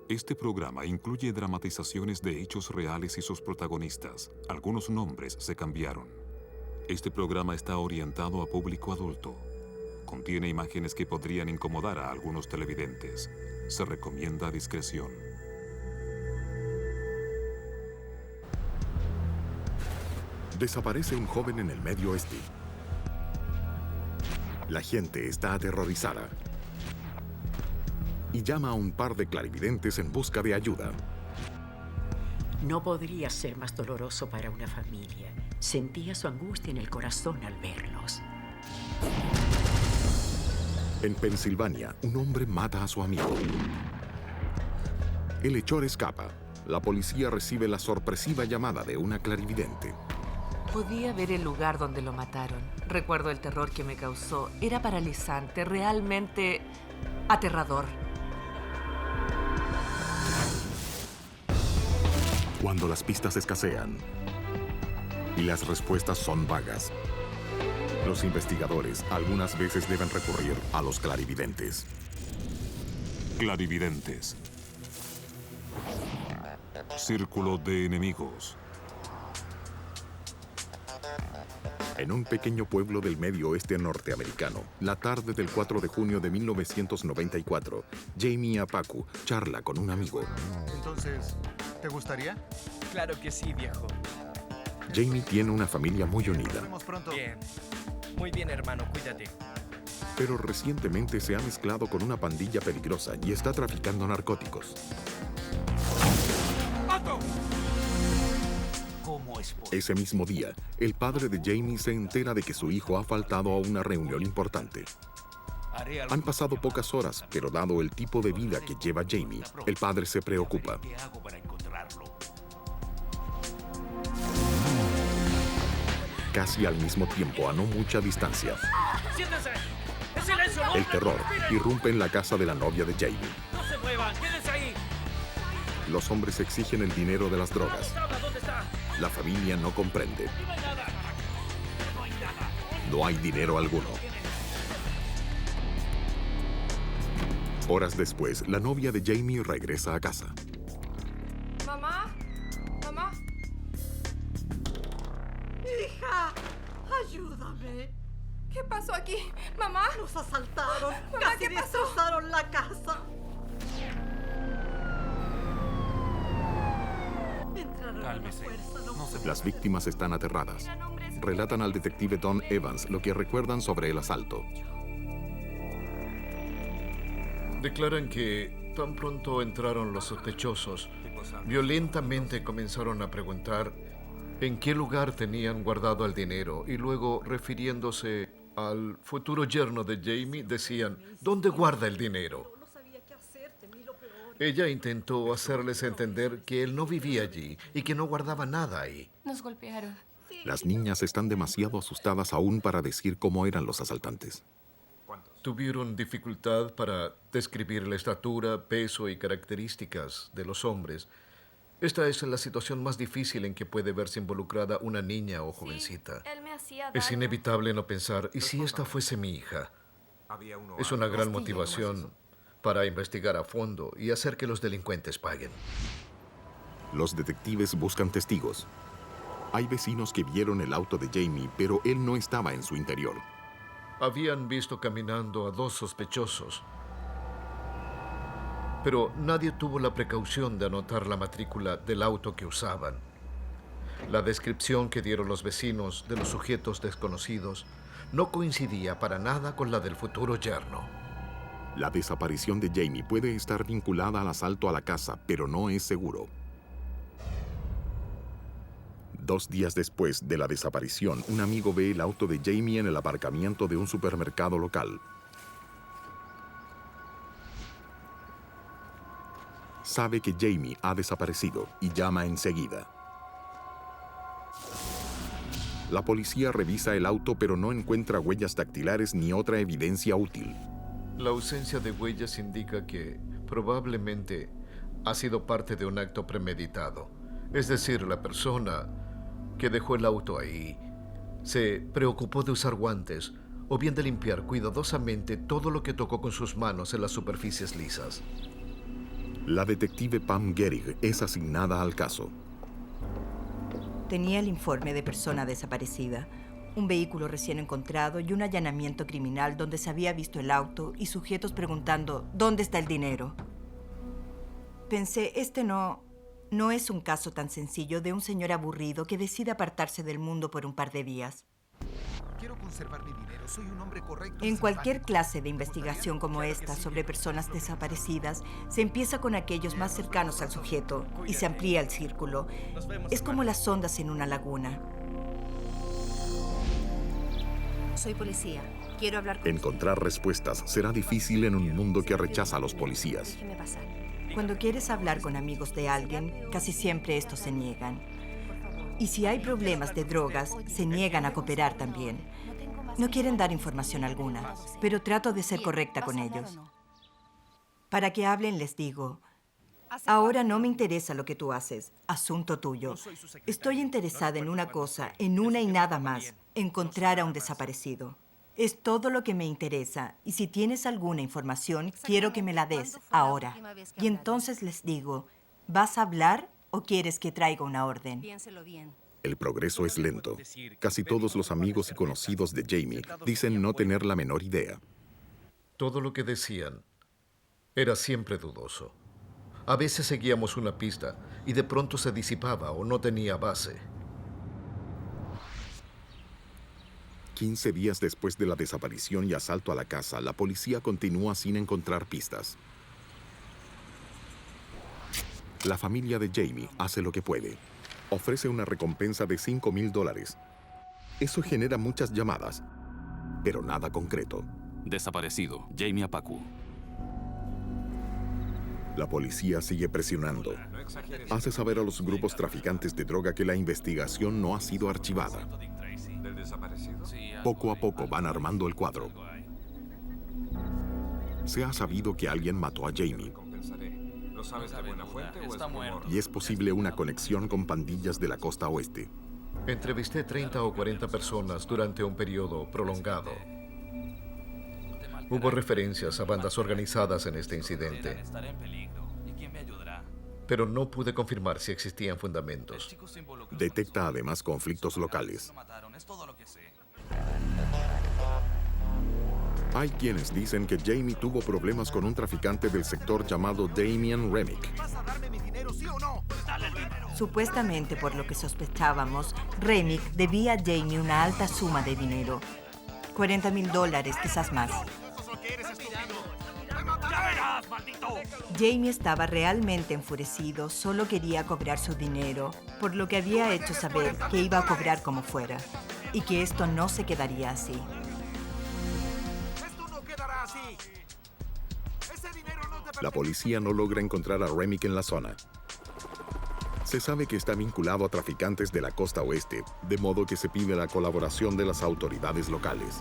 Este programa incluye dramatizaciones de hechos reales y sus protagonistas. Algunos nombres se cambiaron. Este programa está orientado a público adulto. Contiene imágenes que podrían incomodar a algunos televidentes. Se recomienda discreción. Desaparece un joven en el Medio Oeste. La gente está aterrorizada y llama a un par de clarividentes en busca de ayuda. No podría ser más doloroso para una familia. Sentía su angustia en el corazón al verlos. En Pensilvania, un hombre mata a su amigo. El hechor escapa. La policía recibe la sorpresiva llamada de una clarividente. Podía ver el lugar donde lo mataron. Recuerdo el terror que me causó. Era paralizante, realmente aterrador. Cuando las pistas escasean y las respuestas son vagas, los investigadores algunas veces deben recurrir a los clarividentes. Clarividentes. Círculo de enemigos. En un pequeño pueblo del Medio Oeste norteamericano, la tarde del 4 de junio de 1994, Jamie Apaku charla con un amigo. Entonces, ¿te gustaría? Claro que sí, viejo. Jamie tiene una familia muy Nos unida, vemos pronto. Bien. Muy bien, hermano, cuídate. pero recientemente se ha mezclado con una pandilla peligrosa y está traficando narcóticos. ¡Alto! ¿Cómo es posible? Ese mismo día, el padre de Jamie se entera de que su hijo ha faltado a una reunión importante. Han pasado pocas horas, pero dado el tipo de vida que lleva Jamie, el padre se preocupa. ¿Qué hago para encontrarlo? Casi al mismo tiempo, a no mucha distancia, ¡Siéntense! ¡En silencio! ¡No! el terror irrumpe en la casa de la novia de Jamie. ¡No se muevan! ¡Quédense ahí! Los hombres exigen el dinero de las drogas. ¿Dónde está? La familia no comprende. No hay nada. No hay nada. No hay dinero alguno. Horas después, la novia de Jamie regresa a casa. ¿Mamá? ¿Mamá? ¡Hija! ¡Ayúdame! ¿Qué pasó aquí? ¿Mamá? ¡Nos asaltaron! Mamá, ¡Casi ¿qué pasó? destrozaron la casa! Entraron Cálmese. a la fuerza, no puedo. Las víctimas están aterradas. Relatan al detective Don Evans lo que recuerdan sobre el asalto. Declaran que tan pronto entraron los sospechosos, violentamente comenzaron a preguntar en qué lugar tenían guardado el dinero y luego, refiriéndose al futuro yerno de Jamie, decían, ¿dónde guarda el dinero? No sabía qué hacer, temí lo peor. Ella intentó hacerles entender que él no vivía allí y que no guardaba nada ahí. Nos golpearon. Las niñas están demasiado asustadas aún para decir cómo eran los asaltantes. Tuvieron dificultad para describir la estatura, peso y características de los hombres. Esta es la situación más difícil en que puede verse involucrada una niña o jovencita. Él me hacía Es daño. inevitable no pensar, ¿y si esta fuese mi hija? Es una gran motivación para investigar a fondo y hacer que los delincuentes paguen. Los detectives buscan testigos. Hay vecinos que vieron el auto de Jamie, pero él no estaba en su interior. Habían visto caminando a dos sospechosos, pero nadie tuvo la precaución de anotar la matrícula del auto que usaban. La descripción que dieron los vecinos de los sujetos desconocidos no coincidía para nada con la del futuro yerno. La desaparición de Jamie puede estar vinculada al asalto a la casa, pero no es seguro. 2 días después de la desaparición, un amigo ve el auto de Jamie en el aparcamiento de un supermercado local. Sabe que Jamie ha desaparecido y llama enseguida. La policía revisa el auto, pero no encuentra huellas dactilares ni otra evidencia útil. La ausencia de huellas indica que probablemente ha sido parte de un acto premeditado. Es decir, la persona que dejó el auto ahí se preocupó de usar guantes o bien de limpiar cuidadosamente todo lo que tocó con sus manos en las superficies lisas. La detective Pam Gehrig es asignada al caso. Tenía el informe de persona desaparecida, un vehículo recién encontrado y un allanamiento criminal donde se había visto el auto y sujetos preguntando ¿dónde está el dinero? Pensé, no es un caso tan sencillo de un señor aburrido que decide apartarse del mundo por un par de días. Quiero conservar mi dinero. Soy un hombre correcto. En cualquier clase de investigación como esta sobre personas desaparecidas, se empieza con aquellos más cercanos al sujeto y se amplía el círculo. Es como las ondas en una laguna. Soy policía. Quiero hablar con Encontrar respuestas será difícil en un mundo que rechaza a los policías. Déjeme pasar. Cuando quieres hablar con amigos de alguien, casi siempre estos se niegan. Y si hay problemas de drogas, se niegan a cooperar también. No quieren dar información alguna, pero trato de ser correcta con ellos. Para que hablen les digo, ahora no me interesa lo que tú haces, asunto tuyo. Estoy interesada en una cosa, en una y nada más, encontrar a un desaparecido. Es todo lo que me interesa, y si tienes alguna información, quiero que me la des ahora. Y entonces les digo, ¿vas a hablar o quieres que traiga una orden? Piénselo bien. El progreso es lento. Casi todos los amigos y conocidos de Jamie dicen no tener la menor idea. Todo lo que decían era siempre dudoso. A veces seguíamos una pista y de pronto se disipaba o no tenía base. 15 días después de la desaparición y asalto a la casa, la policía continúa sin encontrar pistas. La familia de Jamie hace lo que puede. Ofrece una recompensa de $5,000. Eso genera muchas llamadas, pero nada concreto. Desaparecido, Jamie Apaku. La policía sigue presionando. Hace saber a los grupos traficantes de droga que la investigación no ha sido archivada. Poco a poco van armando el cuadro. Se ha sabido que alguien mató a Jamie. Y es posible una conexión con pandillas de la costa oeste. Entrevisté 30 o 40 personas durante un periodo prolongado. Hubo referencias a bandas organizadas en este incidente, pero no pude confirmar si existían fundamentos. Detecta además conflictos locales. Hay quienes dicen que Jamie tuvo problemas con un traficante del sector llamado Damian Remick. ¿Vas a darme mi dinero, sí o no? Dale el dinero. Supuestamente, por lo que sospechábamos, Remick debía a Jamie una alta suma de dinero. $40,000, quizás más. Jamie estaba realmente enfurecido, solo quería cobrar su dinero, por lo que había hecho saber que iba a cobrar como fuera, y que esto no se quedaría así. La policía no logra encontrar a Remick en la zona. Se sabe que está vinculado a traficantes de la costa oeste, de modo que se pide la colaboración de las autoridades locales.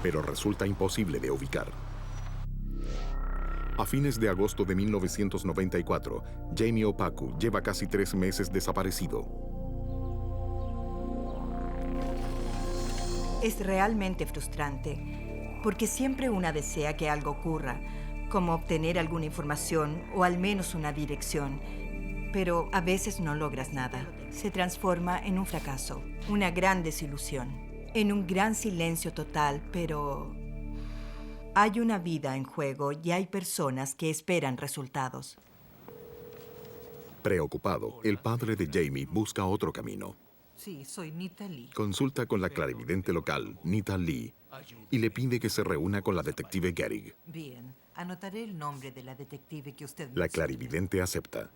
Pero resulta imposible de ubicar. A fines de agosto de 1994, Jamie Apaku lleva casi 3 meses desaparecido. Es realmente frustrante, porque siempre una desea que algo ocurra, como obtener alguna información o al menos una dirección, pero a veces no logras nada. Se transforma en un fracaso, una gran desilusión. En un gran silencio total, pero hay una vida en juego y hay personas que esperan resultados. Preocupado, el padre de Jamie busca otro camino. Sí, soy Nita Lee. Consulta con la clarividente local, Nita Lee, y le pide que se reúna con la detective Gehrig. Bien, anotaré el nombre de la detective que usted La clarividente acepta.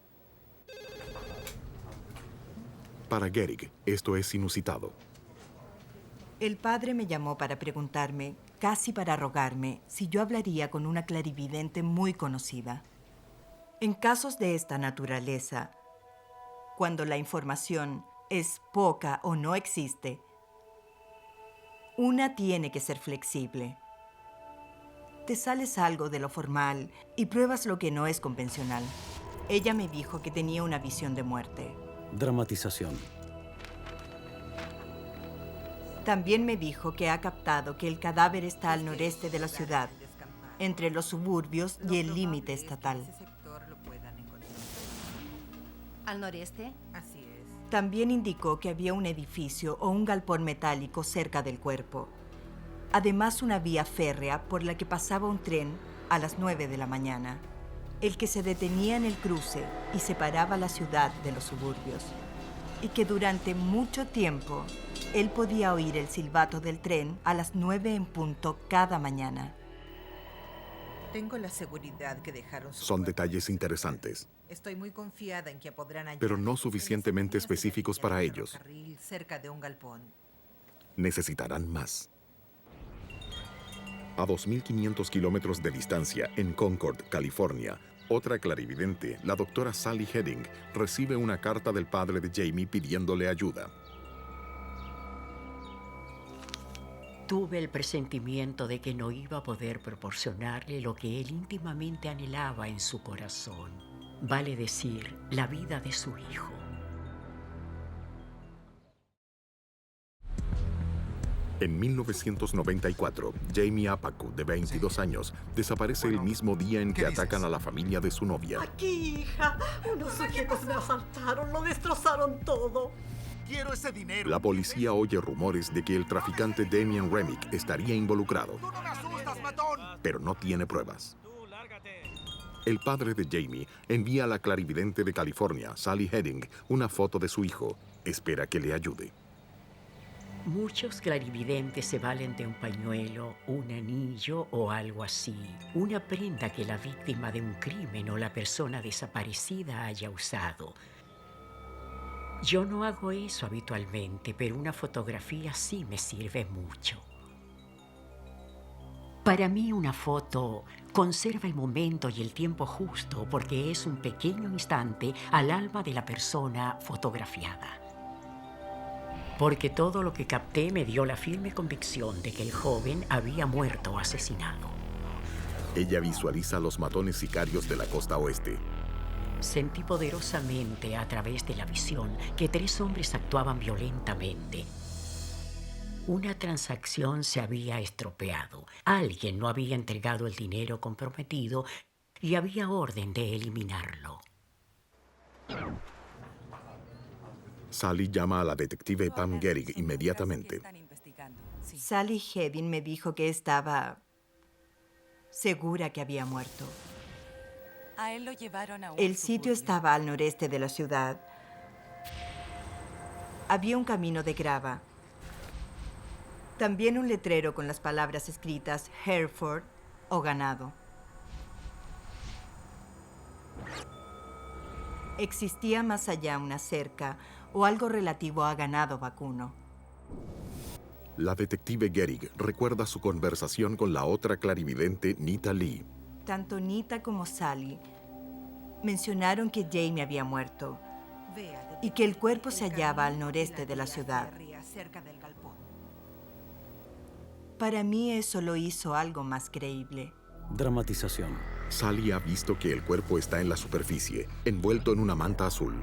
Para Gehrig, esto es inusitado. El padre me llamó para preguntarme, casi para rogarme, si yo hablaría con una clarividente muy conocida. En casos de esta naturaleza, cuando la información es poca o no existe, una tiene que ser flexible. Te sales algo de lo formal y pruebas lo que no es convencional. Ella me dijo que tenía una visión de muerte. Dramatización. También me dijo que ha captado que el cadáver está al noreste de la ciudad entre los suburbios y el límite estatal. ¿Al noreste? Así es. También indicó que había un edificio o un galpón metálico cerca del cuerpo. Además, una vía férrea por la que pasaba un tren a las 9 de la mañana, el que se detenía en el cruce y separaba la ciudad de los suburbios, y que durante mucho tiempo él podía oír el silbato del tren a las 9 en punto cada mañana. Tengo la seguridad que dejaron su Son cuerpo. detalles interesantes, Estoy muy confiada en que podrán hallar pero no suficientemente específicos para ellos. ferrocarril cerca de un galpón. Necesitarán más. A 2.500 kilómetros de distancia, en Concord, California, otra clarividente, la doctora Sally Heading, recibe una carta del padre de Jamie pidiéndole ayuda. Tuve el presentimiento de que no iba a poder proporcionarle lo que él íntimamente anhelaba en su corazón. Vale decir, la vida de su hijo. En 1994, Jamie Apaku, de 22 años, desaparece el mismo día en que atacan a la familia de su novia. Aquí, hija. Unos sujetos me asaltaron, lo destrozaron todo. Quiero ese dinero. La policía oye rumores de que el traficante Damien Remick estaría involucrado, ¡Tú no me asustas, matón! pero no tiene pruebas. El padre de Jamie envía a la clarividente de California, Sally Heading, una foto de su hijo. Espera que le ayude. Muchos clarividentes se valen de un pañuelo, un anillo o algo así. Una prenda que la víctima de un crimen o la persona desaparecida haya usado. Yo no hago eso habitualmente, pero una fotografía sí me sirve mucho. Para mí una foto conserva el momento y el tiempo justo porque es un pequeño instante al alma de la persona fotografiada. Porque todo lo que capté me dio la firme convicción de que el joven había muerto o asesinado. Ella visualiza a los matones sicarios de la costa oeste. Sentí poderosamente a través de la visión que 3 hombres actuaban violentamente. Una transacción se había estropeado. Alguien no había entregado el dinero comprometido y había orden de eliminarlo. Sally llama a la detective Pam Gehrig inmediatamente. Sally Heading me dijo que estaba segura que había muerto. A él lo llevaron a un El sitio estaba al noreste de la ciudad. Había un camino de grava. También un letrero con las palabras escritas Hereford o ganado. Existía más allá una cerca o algo relativo a ganado vacuno. La detective Gehrig recuerda su conversación con la otra clarividente, Nita Lee. Tanto Nita como Sally mencionaron que Jamie había muerto y que el cuerpo se hallaba al noreste de la ciudad. Cerca del galpón. Para mí eso lo hizo algo más creíble. Dramatización. Sally ha visto que el cuerpo está en la superficie, envuelto en una manta azul.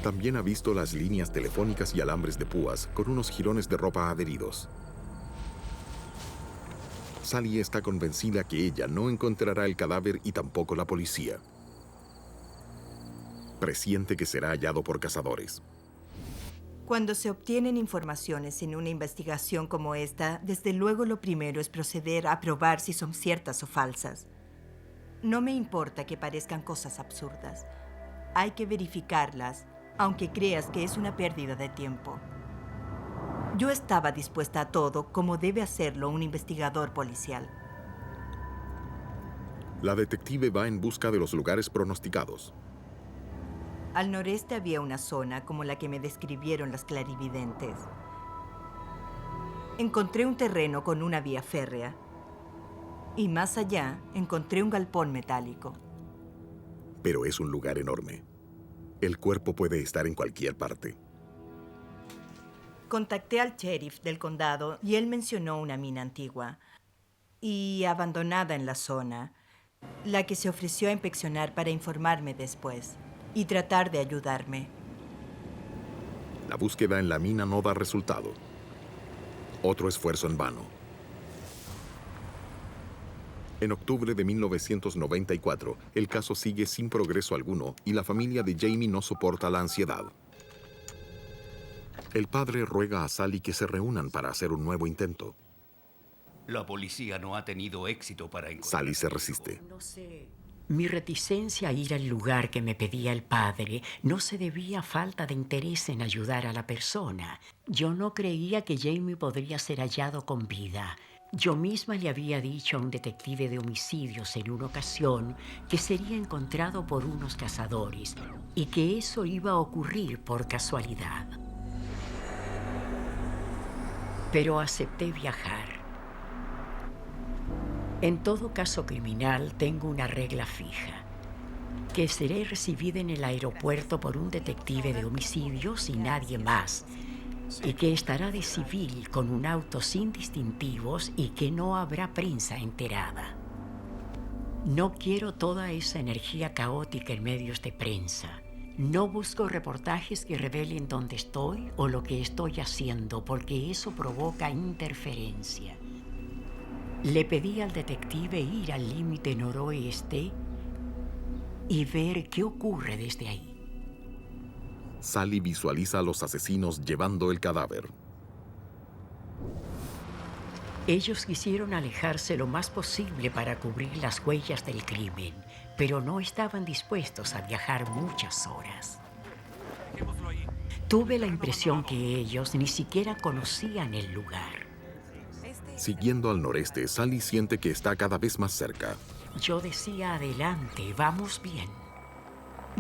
También ha visto las líneas telefónicas y alambres de púas con unos jirones de ropa adheridos. Sally está convencida que ella no encontrará el cadáver y tampoco la policía. Presiente que será hallado por cazadores. Cuando se obtienen informaciones en una investigación como esta, desde luego lo primero es proceder a probar si son ciertas o falsas. No me importa que parezcan cosas absurdas. Hay que verificarlas, aunque creas que es una pérdida de tiempo. Yo estaba dispuesta a todo como debe hacerlo un investigador policial. La detective va en busca de los lugares pronosticados. Al noreste había una zona como la que me describieron las clarividentes. Encontré un terreno con una vía férrea. Y más allá encontré un galpón metálico. Pero es un lugar enorme. El cuerpo puede estar en cualquier parte. Contacté al sheriff del condado y él mencionó una mina antigua y abandonada en la zona, la que se ofreció a inspeccionar para informarme después y tratar de ayudarme. La búsqueda en la mina no da resultado. Otro esfuerzo en vano. En octubre de 1994, el caso sigue sin progreso alguno y la familia de Jamie no soporta la ansiedad. El padre ruega a Sally que se reúnan para hacer un nuevo intento. La policía no ha tenido éxito para encontrar... Sally se resiste. No sé. Mi reticencia a ir al lugar que me pedía el padre no se debía a falta de interés en ayudar a la persona. Yo no creía que Jamie podría ser hallado con vida. Yo misma le había dicho a un detective de homicidios en una ocasión que sería encontrado por unos cazadores y que eso iba a ocurrir por casualidad. Pero acepté viajar. En todo caso criminal tengo una regla fija, que seré recibida en el aeropuerto por un detective de homicidios y nadie más, y que estará de civil con un auto sin distintivos y que no habrá prensa enterada. No quiero toda esa energía caótica en medios de prensa. No busco reportajes que revelen dónde estoy o lo que estoy haciendo, porque eso provoca interferencia. Le pedí al detective ir al límite noroeste y ver qué ocurre desde ahí. Sally visualiza a los asesinos llevando el cadáver. Ellos quisieron alejarse lo más posible para cubrir las huellas del crimen, pero no estaban dispuestos a viajar muchas horas. Tuve la impresión que ellos ni siquiera conocían el lugar. Siguiendo al noreste, Sally siente que está cada vez más cerca. Yo decía, adelante, vamos bien.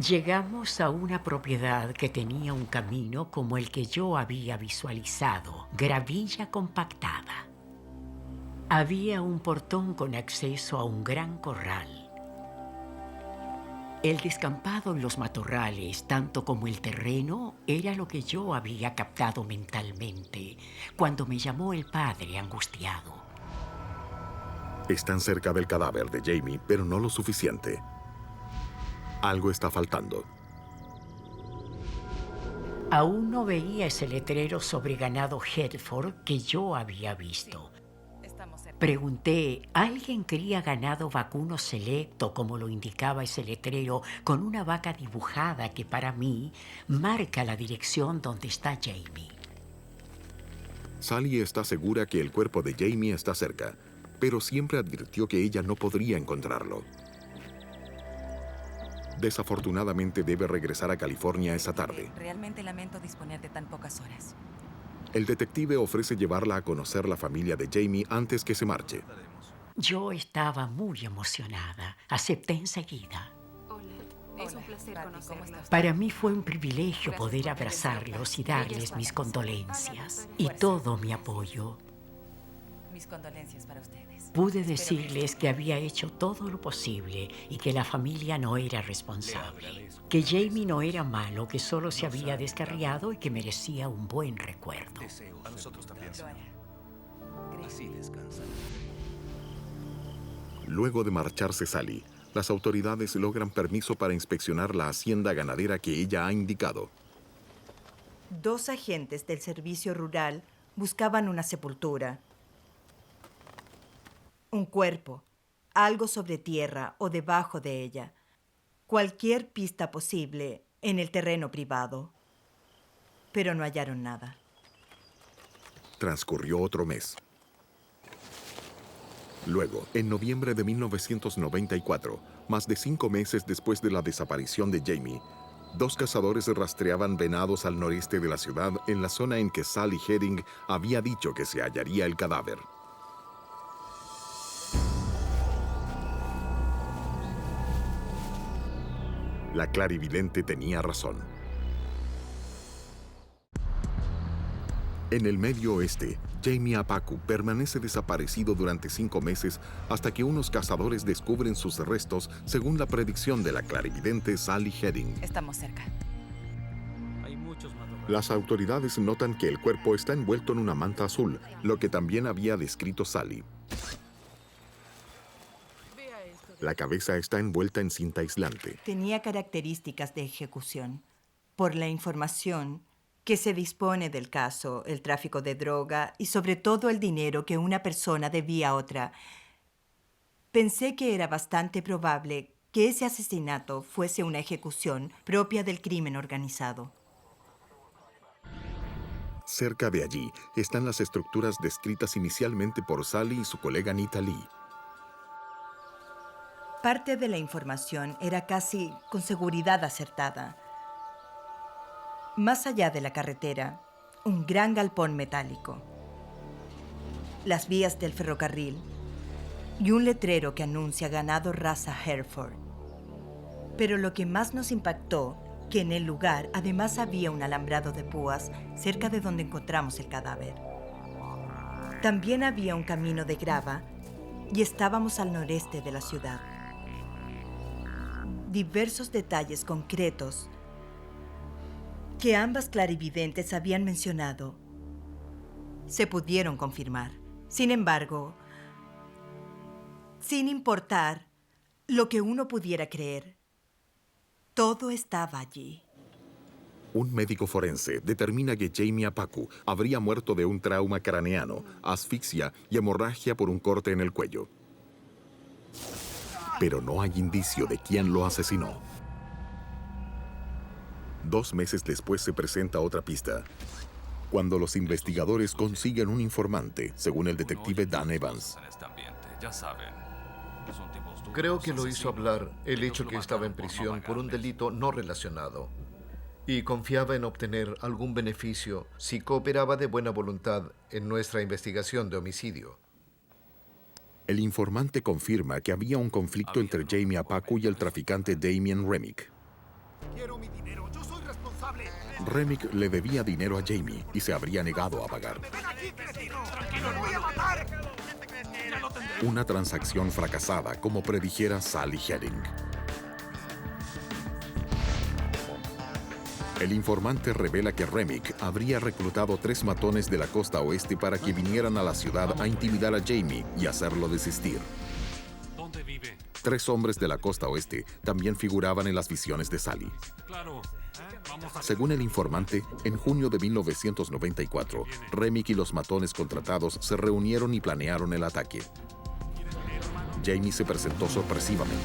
Llegamos a una propiedad que tenía un camino como el que yo había visualizado, gravilla compactada. Había un portón con acceso a un gran corral. El descampado en los matorrales, tanto como el terreno, era lo que yo había captado mentalmente cuando me llamó el padre angustiado. Están cerca del cadáver de Jamie, pero no lo suficiente. Algo está faltando. Aún no veía ese letrero sobre ganado Hereford que yo había visto. Pregunté, ¿alguien cría ganado vacuno selecto como lo indicaba ese letrero con una vaca dibujada que para mí marca la dirección donde está Jamie? Sally está segura que el cuerpo de Jamie está cerca, pero siempre advirtió que ella no podría encontrarlo. Desafortunadamente debe regresar a California esa tarde. Realmente lamento disponer de tan pocas horas. El detective ofrece llevarla a conocer la familia de Jamie antes que se marche. Yo estaba muy emocionada. Acepté enseguida. Hola, es un placer conocerla. Para mí fue un privilegio poder abrazarlos y darles mis condolencias y todo mi apoyo. Mis condolencias para ustedes. Pude decirles que había hecho todo lo posible y que la familia no era responsable. Que Jamie no era malo, que solo se había descarriado y que merecía un buen recuerdo. A nosotros también. Así descansa. Luego de marcharse Sally, las autoridades logran permiso para inspeccionar la hacienda ganadera que ella ha indicado. 2 agentes del servicio rural buscaban una sepultura. Un cuerpo, algo sobre tierra o debajo de ella. Cualquier pista posible en el terreno privado. Pero no hallaron nada. Transcurrió otro mes. Luego, en noviembre de 1994, más de 5 meses después de la desaparición de Jamie, 2 cazadores rastreaban venados al noreste de la ciudad en la zona en que Sally Heading había dicho que se hallaría el cadáver. La clarividente tenía razón. En el Medio Oeste, Jamie Apaku permanece desaparecido durante 5 meses hasta que unos cazadores descubren sus restos según la predicción de la clarividente Sally Heading. Estamos cerca. Las autoridades notan que el cuerpo está envuelto en una manta azul, lo que también había descrito Sally. La cabeza está envuelta en cinta aislante. Tenía características de ejecución. Por la información que se dispone del caso, el tráfico de droga y sobre todo el dinero que una persona debía a otra. Pensé que era bastante probable que ese asesinato fuese una ejecución propia del crimen organizado. Cerca de allí están las estructuras descritas inicialmente por Sally y su colega Nita Lee. Parte de la información era casi con seguridad acertada. Más allá de la carretera, un gran galpón metálico, las vías del ferrocarril y un letrero que anuncia ganado raza Hereford. Pero lo que más nos impactó, que en el lugar además había un alambrado de púas cerca de donde encontramos el cadáver. También había un camino de grava y estábamos al noreste de la ciudad. Diversos detalles concretos que ambas clarividentes habían mencionado se pudieron confirmar. Sin embargo, sin importar lo que uno pudiera creer, todo estaba allí. Un médico forense determina que Jamie Apaku habría muerto de un trauma craneano, asfixia y hemorragia por un corte en el cuello. Pero no hay indicio de quién lo asesinó. 2 meses después se presenta otra pista, cuando los investigadores consiguen un informante, según el detective Dan Evans. Creo que lo hizo hablar el hecho que estaba en prisión por un delito no relacionado y confiaba en obtener algún beneficio si cooperaba de buena voluntad en nuestra investigación de homicidio. El informante confirma que había un conflicto entre Jamie Apaku y el traficante Damien Remick. Quiero mi dinero, yo soy responsable. Remick le debía dinero a Jamie y se habría negado a pagar. ¡Ven aquí, cretino! ¡Tranquilo, lo voy a matar! Una transacción fracasada, como predijera Sally Herring. El informante revela que Remick habría reclutado 3 matones de la costa oeste para que vinieran a la ciudad a intimidar a Jamie y hacerlo desistir. ¿Dónde vive? 3 hombres de la costa oeste también figuraban en las visiones de Sally. Claro. Según el informante, en junio de 1994, Remick y los matones contratados se reunieron y planearon el ataque. Jamie se presentó sorpresivamente.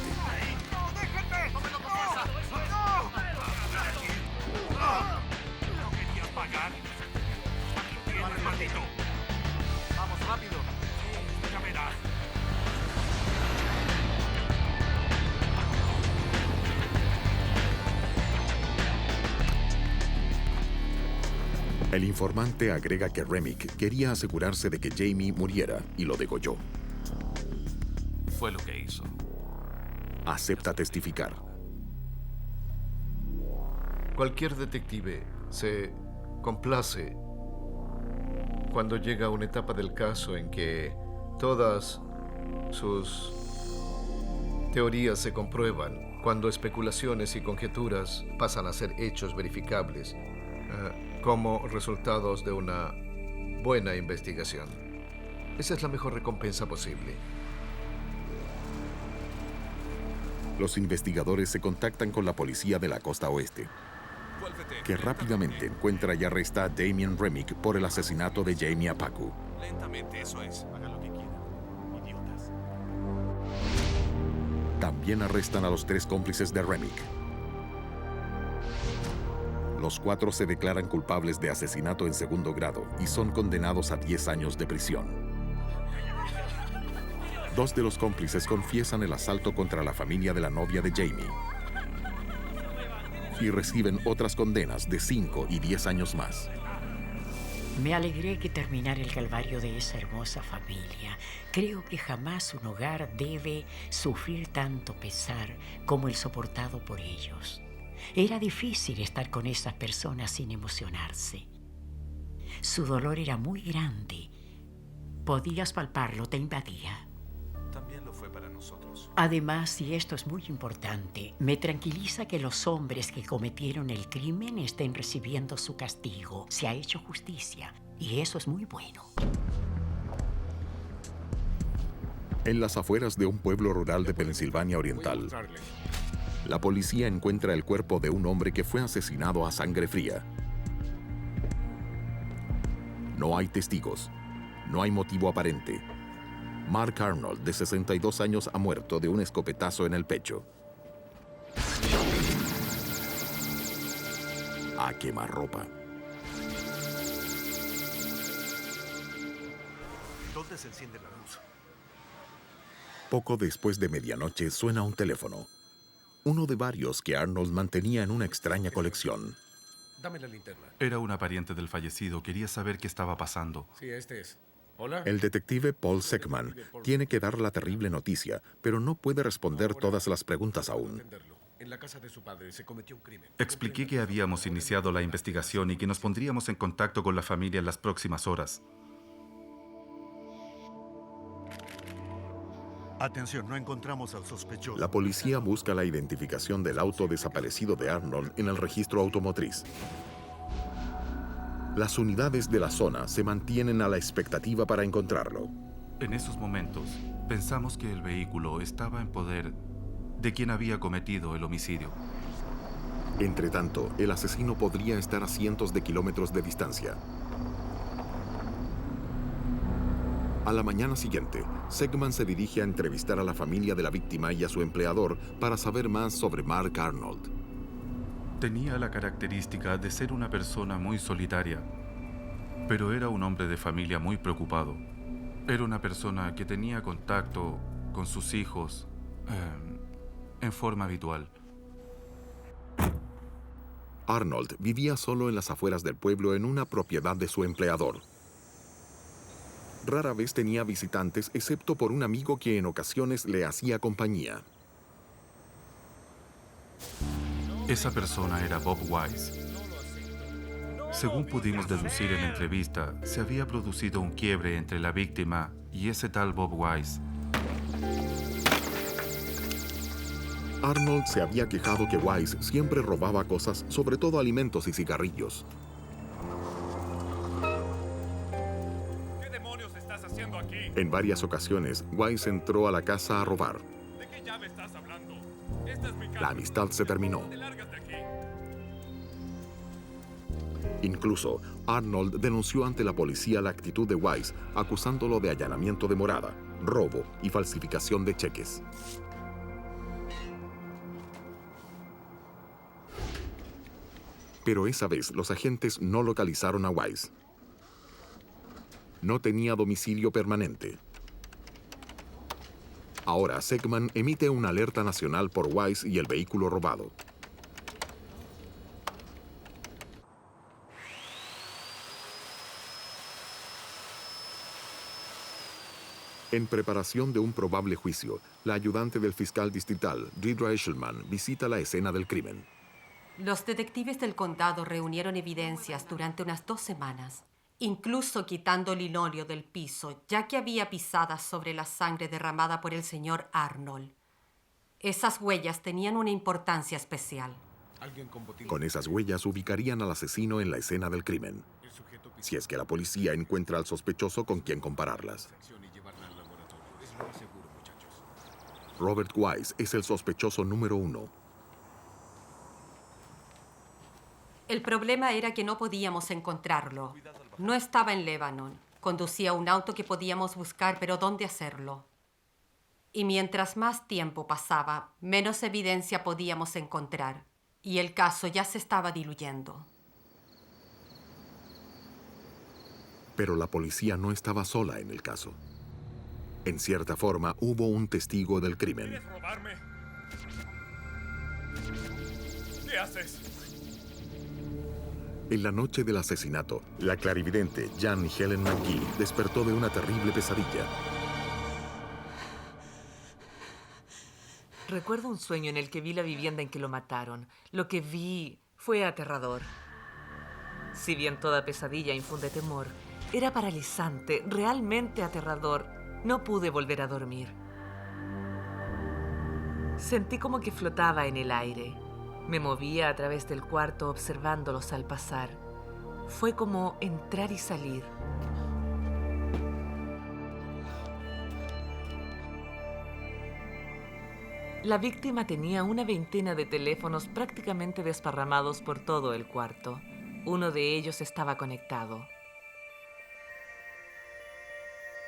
¡Vamos, rápido! Ya verás. El informante agrega que Remick quería asegurarse de que Jamie muriera y lo degolló. Fue lo que hizo. Acepta testificar. Cualquier detective se complace cuando llega a una etapa del caso en que todas sus teorías se comprueban, cuando especulaciones y conjeturas pasan a ser hechos verificables como resultados de una buena investigación. Esa es la mejor recompensa posible. Los investigadores se contactan con la policía de la costa oeste, que rápidamente encuentra y arresta a Damien Remick por el asesinato de Jamie Apaku. Lentamente, eso es. Hagan lo que quieran. Idiotas. También arrestan a los 3 cómplices de Remick. Los 4 se declaran culpables de asesinato en segundo grado y son condenados a 10 años de prisión. 2 de los cómplices confiesan el asalto contra la familia de la novia de Jamie y reciben otras condenas de 5 y 10 años más. Me alegré que terminara el calvario de esa hermosa familia. Creo que jamás un hogar debe sufrir tanto pesar como el soportado por ellos. Era difícil estar con esas personas sin emocionarse. Su dolor era muy grande. Podías palparlo, te invadía. También lo fue para nosotros. Además, y esto es muy importante, me tranquiliza que los hombres que cometieron el crimen estén recibiendo su castigo. Se ha hecho justicia, y eso es muy bueno. En las afueras de un pueblo rural de Pensilvania Oriental, la policía encuentra el cuerpo de un hombre que fue asesinado a sangre fría. No hay testigos, no hay motivo aparente. Mark Arnold, de 62 años, ha muerto de un escopetazo en el pecho. A quemarropa. ¿Dónde se enciende la luz? Poco después de medianoche suena un teléfono. Uno de varios que Arnold mantenía en una extraña colección. Dame la linterna. Era una pariente del fallecido. Quería saber qué estaba pasando. Sí, este es. Hola. El detective Paul Sekman tiene que dar la terrible noticia, pero no puede responder todas las preguntas aún. En la casa de su padre se cometió un crimen. Expliqué que habíamos iniciado la investigación y que nos pondríamos en contacto con la familia en las próximas horas. Atención, no encontramos al sospechoso. La policía busca la identificación del auto desaparecido de Arnold en el registro automotriz. Las unidades de la zona se mantienen a la expectativa para encontrarlo. En esos momentos, pensamos que el vehículo estaba en poder de quien había cometido el homicidio. Entretanto, el asesino podría estar a cientos de kilómetros de distancia. A la mañana siguiente, Sekman se dirige a entrevistar a la familia de la víctima y a su empleador para saber más sobre Mark Arnold. Tenía la característica de ser una persona muy solitaria, pero era un hombre de familia muy preocupado. Era una persona que tenía contacto con sus hijos en forma habitual. Arnold vivía solo en las afueras del pueblo en una propiedad de su empleador. Rara vez tenía visitantes, excepto por un amigo que en ocasiones le hacía compañía. Esa persona era Bob Wise. Según pudimos deducir en la entrevista, se había producido un quiebre entre la víctima y ese tal Bob Wise. Arnold se había quejado que Wise siempre robaba cosas, sobre todo alimentos y cigarrillos. ¿Qué demonios estás haciendo aquí? En varias ocasiones, Wise entró a la casa a robar. ¿De qué llave estás hablando? Esta es mi casa. La amistad se terminó. Lárgate aquí. Incluso, Arnold denunció ante la policía la actitud de Wise, acusándolo de allanamiento de morada, robo y falsificación de cheques. Pero esa vez los agentes no localizaron a Wise. No tenía domicilio permanente. Ahora Sekman emite una alerta nacional por Wise y el vehículo robado. En preparación de un probable juicio, la ayudante del fiscal distrital, Deidre Eshelman, visita la escena del crimen. Los detectives del condado reunieron evidencias durante unas 2 semanas, incluso quitando linóleo del piso, ya que había pisadas sobre la sangre derramada por el señor Arnold. Esas huellas tenían una importancia especial. Con esas huellas ubicarían al asesino en la escena del crimen, si es que la policía encuentra al sospechoso con quien compararlas. Robert Wise es el sospechoso número 1. El problema era que no podíamos encontrarlo. No estaba en Lebanon. Conducía un auto que podíamos buscar, pero ¿dónde hacerlo? Y mientras más tiempo pasaba, menos evidencia podíamos encontrar. Y el caso ya se estaba diluyendo. Pero la policía no estaba sola en el caso. En cierta forma, hubo un testigo del crimen. ¿Quieres robarme? ¿Qué haces? En la noche del asesinato, la clarividente Jan Helen McGee despertó de una terrible pesadilla. Recuerdo un sueño en el que vi la vivienda en que lo mataron. Lo que vi fue aterrador. Si bien toda pesadilla infunde temor, era paralizante, realmente aterrador. No pude volver a dormir. Sentí como que flotaba en el aire. Me movía a través del cuarto observándolos al pasar. Fue como entrar y salir. La víctima tenía una veintena de teléfonos prácticamente desparramados por todo el cuarto. Uno de ellos estaba conectado.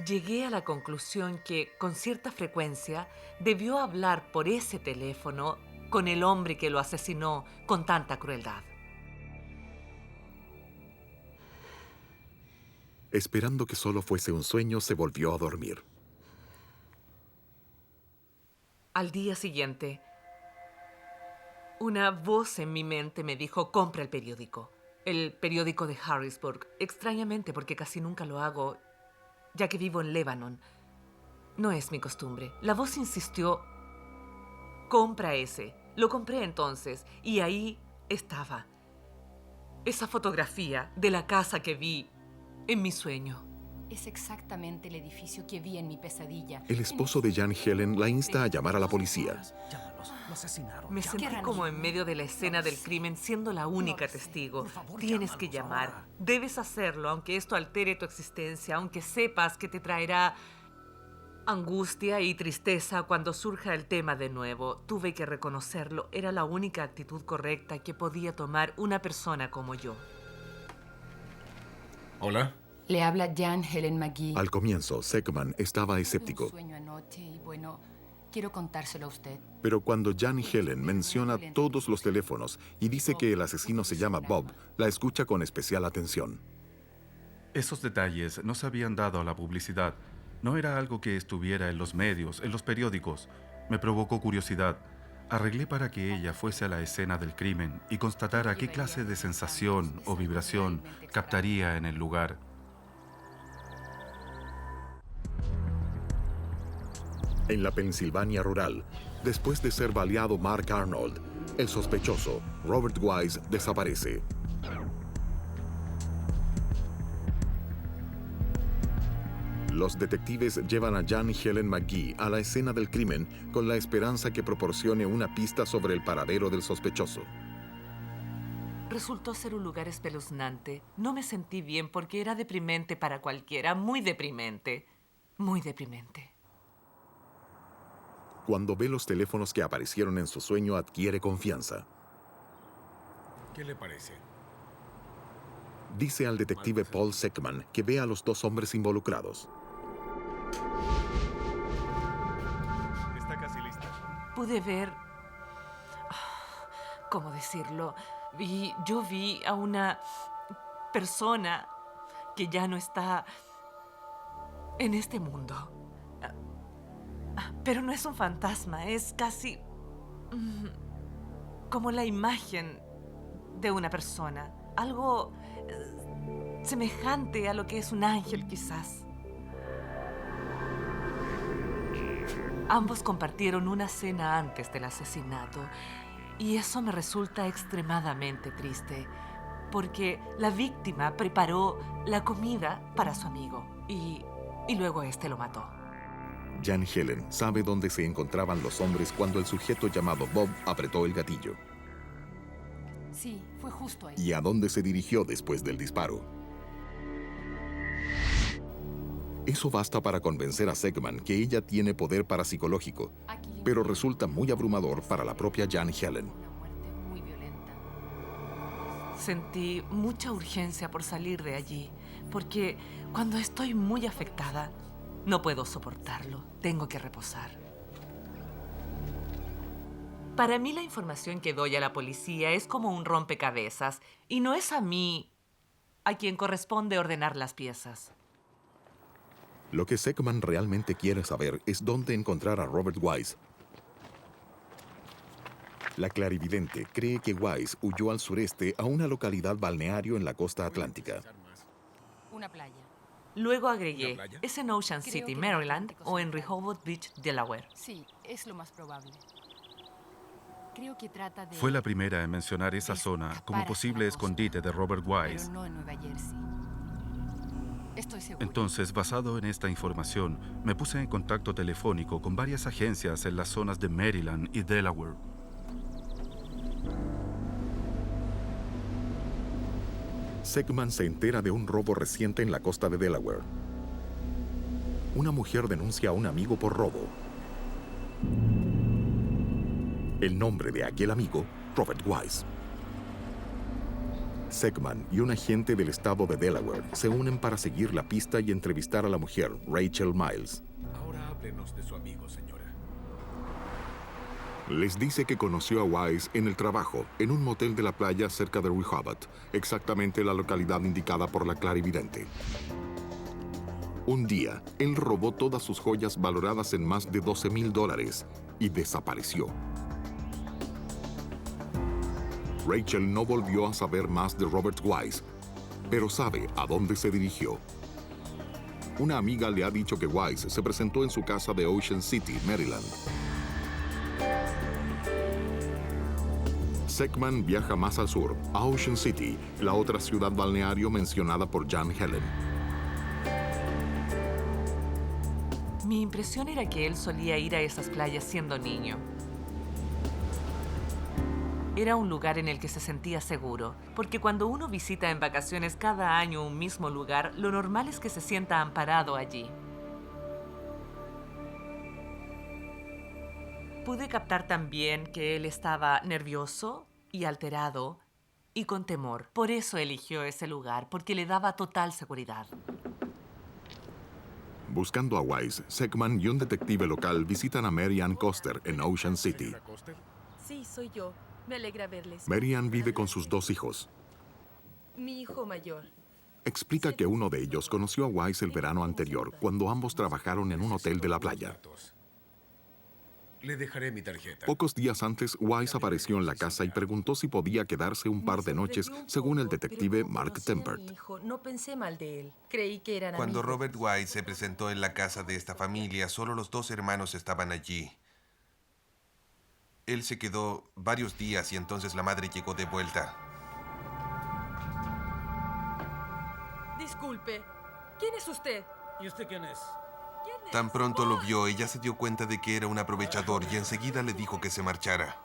llegué a la conclusión que, con cierta frecuencia, debió hablar por ese teléfono con el hombre que lo asesinó con tanta crueldad. Esperando que solo fuese un sueño, se volvió a dormir. Al día siguiente, una voz en mi mente me dijo: compra el periódico de Harrisburg. Extrañamente, porque casi nunca lo hago, ya que vivo en Lebanon. No es mi costumbre. La voz insistió: compra ese. Lo compré entonces, y ahí estaba esa fotografía de la casa que vi en mi sueño. Es exactamente el edificio que vi en mi pesadilla. El esposo de Jan Helen la insta a llamar a la policía. Me sentí como en medio de la escena del crimen, siendo la única testigo. Tienes que llamar. Debes hacerlo, aunque esto altere tu existencia, aunque sepas que te traerá angustia y tristeza cuando surja el tema de nuevo. Tuve que reconocerlo. Era la única actitud correcta que podía tomar una persona como yo. Hola. Le habla Jan Helen McGee. Al comienzo, Segman estaba escéptico. Tuve un sueño anoche y bueno, quiero contárselo a usted. Pero cuando Jan Helen menciona todos los teléfonos y dice que el asesino se llama Bob, la escucha con especial atención. Esos detalles no se habían dado a la publicidad. No era algo que estuviera en los medios, en los periódicos. Me provocó curiosidad. Arreglé para que ella fuese a la escena del crimen y constatara qué clase de sensación o vibración captaría en el lugar. En la Pensilvania rural, después de ser baleado Mark Arnold, el sospechoso, Robert Wise, desaparece. Los detectives llevan a Jan Helen McGee a la escena del crimen con la esperanza que proporcione una pista sobre el paradero del sospechoso. Resultó ser un lugar espeluznante. No me sentí bien porque era deprimente para cualquiera. Muy deprimente. Muy deprimente. Cuando ve los teléfonos que aparecieron en su sueño, adquiere confianza. ¿Qué le parece? Dice al detective Paul Segman que ve a los dos hombres involucrados. Está casi lista. Pude ver... ¿Cómo decirlo? Yo vi a una persona que ya no está en este mundo. Pero no es un fantasma, es casi como la imagen de una persona. Algo semejante a lo que es un ángel, quizás. Ambos compartieron una cena antes del asesinato y eso me resulta extremadamente triste porque la víctima preparó la comida para su amigo y luego este lo mató. Jan Helen sabe dónde se encontraban los hombres cuando el sujeto llamado Bob apretó el gatillo. Sí, fue justo ahí. Y a dónde se dirigió después del disparo. Eso basta para convencer a Segman que ella tiene poder parapsicológico, pero resulta muy abrumador para la propia Jan Helen. Sentí mucha urgencia por salir de allí, porque cuando estoy muy afectada, no puedo soportarlo. Tengo que reposar. Para mí la información que doy a la policía es como un rompecabezas y no es a mí a quien corresponde ordenar las piezas. Lo que Segman realmente quiere saber es dónde encontrar a Robert Wise. La clarividente cree que Wise huyó al sureste a una localidad balneario en la costa atlántica. Una playa. Luego agregué, ¿es en Ocean City, Maryland o en Rehoboth Beach, Delaware? Sí, es lo más probable. Creo que trata de... Fue la primera en mencionar esa zona como posible escondite de Robert Wise. Pero no en Nueva Jersey. Estoy seguro. Entonces, basado en esta información, me puse en contacto telefónico con varias agencias en las zonas de Maryland y Delaware. Segman se entera de un robo reciente en la costa de Delaware. Una mujer denuncia a un amigo por robo. El nombre de aquel amigo, Robert Wise. Segman y un agente del estado de Delaware se unen para seguir la pista y entrevistar a la mujer, Rachel Miles. Ahora háblenos de su amigo, señora. Les dice que conoció a Wise en el trabajo, en un motel de la playa cerca de Rehoboth, exactamente la localidad indicada por la clarividente. Un día, él robó todas sus joyas valoradas en más de $12,000 y desapareció. Rachel no volvió a saber más de Robert Wise, pero sabe a dónde se dirigió. Una amiga le ha dicho que Wise se presentó en su casa de Ocean City, Maryland. Segman viaja más al sur, a Ocean City, la otra ciudad balneario mencionada por Jan Helen. Mi impresión era que él solía ir a esas playas siendo niño. Era un lugar en el que se sentía seguro, porque cuando uno visita en vacaciones cada año un mismo lugar, lo normal es que se sienta amparado allí. Pude captar también que él estaba nervioso y alterado y con temor. Por eso eligió ese lugar, porque le daba total seguridad. Buscando a Wise, Segman y un detective local visitan a Mary Ann Coster en Ocean City. Sí, soy yo. Me alegra verles. Mary Ann vive con sus 2 hijos. Mi hijo mayor. Explica que uno de ellos conoció a Wise el verano anterior, cuando ambos trabajaron en un hotel de la playa. Le dejaré mi tarjeta. Pocos días antes, Wise apareció en la casa y preguntó si podía quedarse un par de noches, según el detective Mark Tempert. No pensé mal de él. Creí que eran Cuando amigos. Robert Wise se presentó en la casa de esta familia, solo los 2 hermanos estaban allí. Él se quedó varios días y entonces la madre llegó de vuelta. Disculpe, ¿quién es usted? ¿Y usted quién es? Tan pronto lo vio, ella se dio cuenta de que era un aprovechador y enseguida le dijo que se marchara.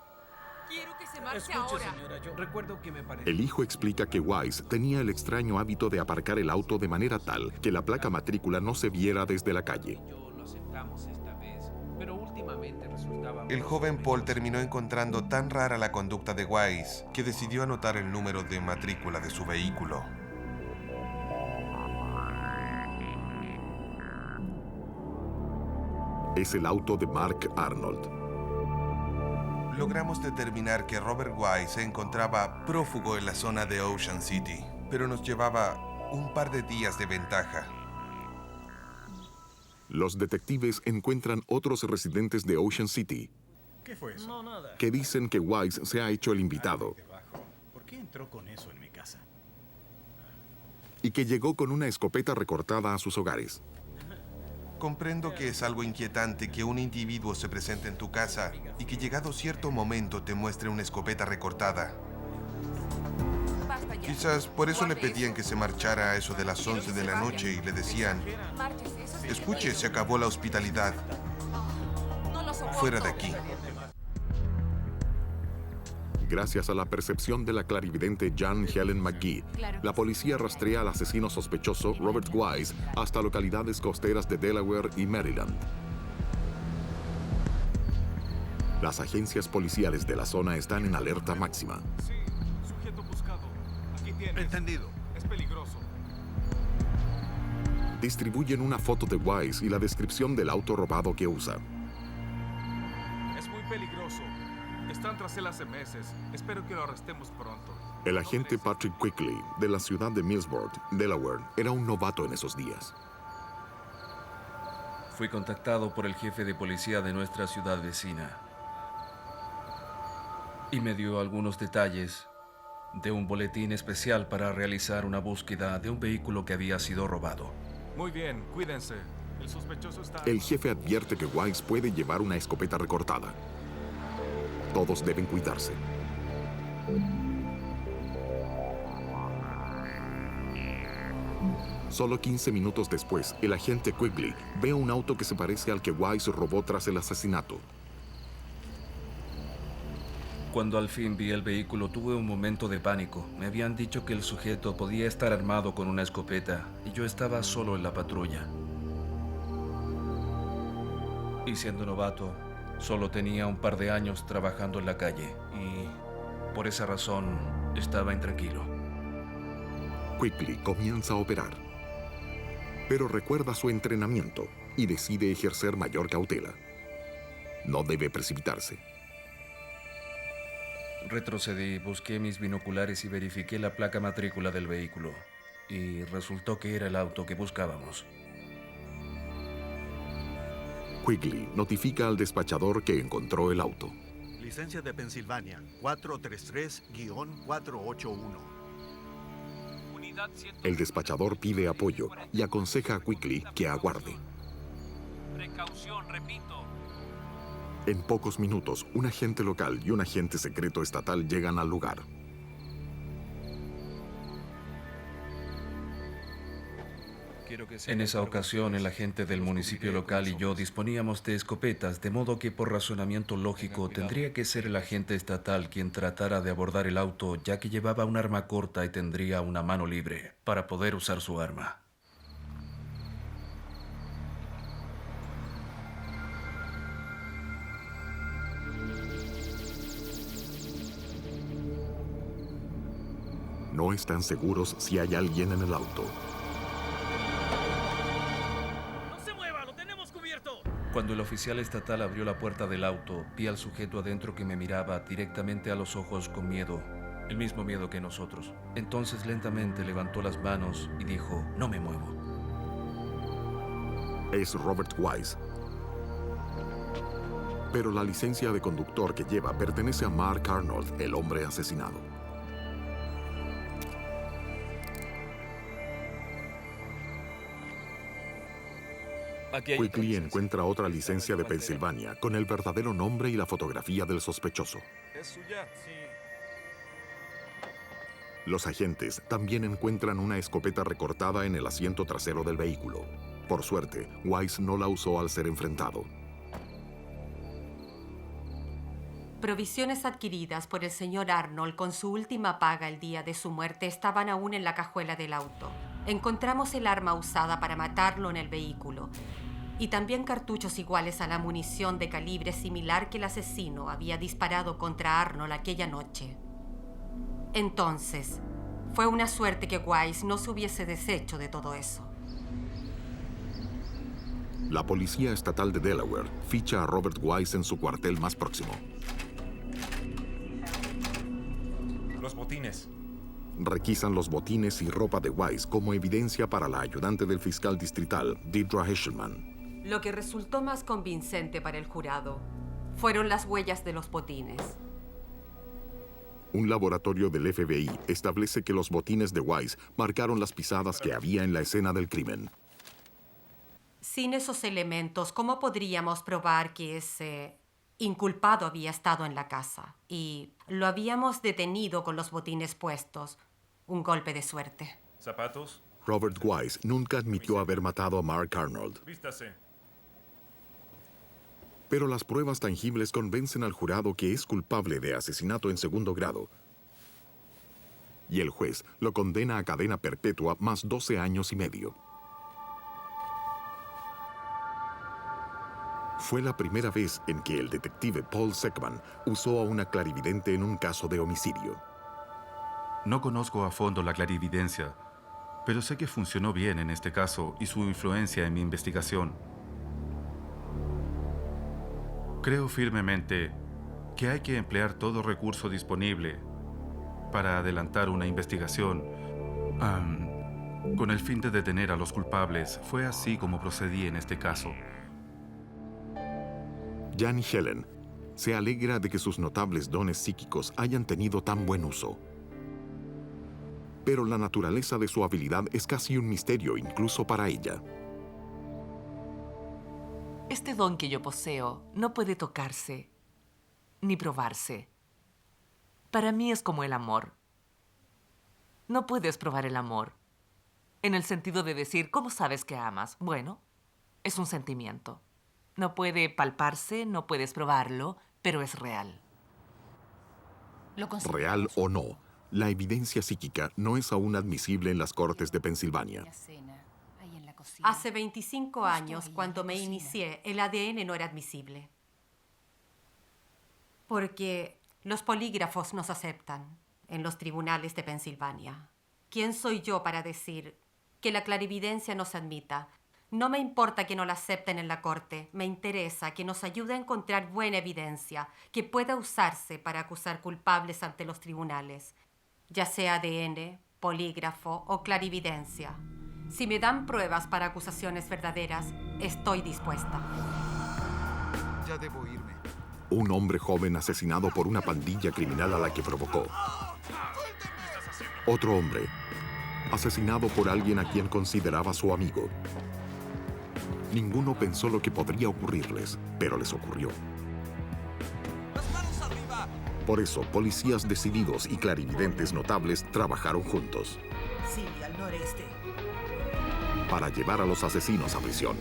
Quiero que se marche Escuche, ahora. señora, yo recuerdo que me parece... El hijo explica que Wise tenía el extraño hábito de aparcar el auto de manera tal que la placa matrícula no se viera desde la calle. Lo aceptamos esta vez, pero últimamente resultaba... El joven Paul terminó encontrando tan rara la conducta de Wise que decidió anotar el número de matrícula de su vehículo. Es el auto de Mark Arnold. Logramos determinar que Robert Wise se encontraba prófugo en la zona de Ocean City, pero nos llevaba un par de días de ventaja. Los detectives encuentran otros residentes de Ocean City ¿Qué fue eso? No, nada. que dicen que Wise se ha hecho el invitado ¿Por qué entró con eso en mi casa? y que llegó con una escopeta recortada a sus hogares. Comprendo que es algo inquietante que un individuo se presente en tu casa y que llegado cierto momento te muestre una escopeta recortada. Quizás por eso le pedían que se marchara a eso de las 11 de la noche y le decían: escuche, se acabó la hospitalidad. Fuera de aquí. Gracias a la percepción de la clarividente Jan Helen McGee, la policía rastrea al asesino sospechoso Robert Wise hasta localidades costeras de Delaware y Maryland. Las agencias policiales de la zona están en alerta máxima. Sujeto buscado. Aquí tiene. Entendido. Es peligroso. Distribuyen una foto de Wise y la descripción del auto robado que usa. Es muy peligroso. Están tras él hace meses. Espero que lo arrestemos pronto. El agente Patrick Quigley, de la ciudad de Millsboro, Delaware, era un novato en esos días. Fui contactado por el jefe de policía de nuestra ciudad vecina y me dio algunos detalles de un boletín especial para realizar una búsqueda de un vehículo que había sido robado. Muy bien, cuídense. El sospechoso está... El jefe advierte que Wise puede llevar una escopeta recortada. Todos deben cuidarse. Solo 15 minutos después, el agente Quigley ve un auto que se parece al que Wise robó tras el asesinato. Cuando al fin vi el vehículo, tuve un momento de pánico. Me habían dicho que el sujeto podía estar armado con una escopeta y yo estaba solo en la patrulla. Y siendo novato, solo tenía un par de años trabajando en la calle y por esa razón estaba intranquilo. Quigley comienza a operar, pero recuerda su entrenamiento y decide ejercer mayor cautela. No debe precipitarse. Retrocedí, busqué mis binoculares y verifiqué la placa matrícula del vehículo. Y resultó que era el auto que buscábamos. Quigley notifica al despachador que encontró el auto. Licencia de Pensilvania, 433-481. El despachador pide apoyo y aconseja a Quigley que aguarde. Precaución, repito. En pocos minutos, un agente local y un agente secreto estatal llegan al lugar. En esa ocasión, el agente del municipio local y yo disponíamos de escopetas, de modo que por razonamiento lógico tendría que ser el agente estatal quien tratara de abordar el auto, ya que llevaba un arma corta y tendría una mano libre para poder usar su arma. No están seguros si hay alguien en el auto. Cuando el oficial estatal abrió la puerta del auto, vi al sujeto adentro que me miraba directamente a los ojos con miedo, el mismo miedo que nosotros. Entonces lentamente levantó las manos y dijo, no me muevo. Es Robert Wise. Pero la licencia de conductor que lleva pertenece a Mark Arnold, el hombre asesinado. Quigley encuentra otra licencia de Pensilvania con el verdadero nombre y la fotografía del sospechoso. ¿Es suya? Sí. Los agentes también encuentran una escopeta recortada en el asiento trasero del vehículo. Por suerte, Wise no la usó al ser enfrentado. Provisiones adquiridas por el señor Arnold con su última paga el día de su muerte estaban aún en la cajuela del auto. Encontramos el arma usada para matarlo en el vehículo y también cartuchos iguales a la munición de calibre similar que el asesino había disparado contra Arnold aquella noche. Entonces, fue una suerte que Wise no se hubiese deshecho de todo eso. La policía estatal de Delaware ficha a Robert Wise en su cuartel más próximo. Los botines. Requisan los botines y ropa de Wise como evidencia para la ayudante del fiscal distrital, Deidre Heschelman. Lo que resultó más convincente para el jurado fueron las huellas de los botines. Un laboratorio del FBI establece que los botines de Wise marcaron las pisadas que había en la escena del crimen. Sin esos elementos, ¿cómo podríamos probar que ese inculpado había estado en la casa? Y lo habíamos detenido con los botines puestos. Un golpe de suerte. ¿Zapatos? Robert Wise nunca admitió haber matado a Mark Arnold. Vístase. Pero las pruebas tangibles convencen al jurado que es culpable de asesinato en segundo grado. Y el juez lo condena a cadena perpetua más 12 años y medio. Fue la primera vez en que el detective Paul Seckman usó a una clarividente en un caso de homicidio. No conozco a fondo la clarividencia, pero sé que funcionó bien en este caso y su influencia en mi investigación. Creo firmemente que hay que emplear todo recurso disponible para adelantar una investigación con el fin de detener a los culpables. Fue así como procedí en este caso. Jan Helen se alegra de que sus notables dones psíquicos hayan tenido tan buen uso. Pero la naturaleza de su habilidad es casi un misterio incluso para ella. Este don que yo poseo no puede tocarse ni probarse. Para mí es como el amor. No puedes probar el amor. En el sentido de decir, ¿cómo sabes que amas? Bueno, es un sentimiento. No puede palparse, no puedes probarlo, pero es real. Real o no, la evidencia psíquica no es aún admisible en las cortes de Pensilvania. Hace 25 años, cuando me inicié, el ADN no era admisible. Porque los polígrafos nos aceptan en los tribunales de Pensilvania. ¿Quién soy yo para decir que la clarividencia no se admita? No me importa que no la acepten en la corte. Me interesa que nos ayude a encontrar buena evidencia que pueda usarse para acusar culpables ante los tribunales, ya sea ADN, polígrafo o clarividencia. Si me dan pruebas para acusaciones verdaderas, estoy dispuesta. Ya debo irme. Un hombre joven asesinado por una pandilla criminal a la que provocó. Otro hombre asesinado por alguien a quien consideraba su amigo. Ninguno pensó lo que podría ocurrirles, pero les ocurrió. Por eso, policías decididos y clarividentes notables trabajaron juntos Sí, al noreste. para llevar a los asesinos a prisión.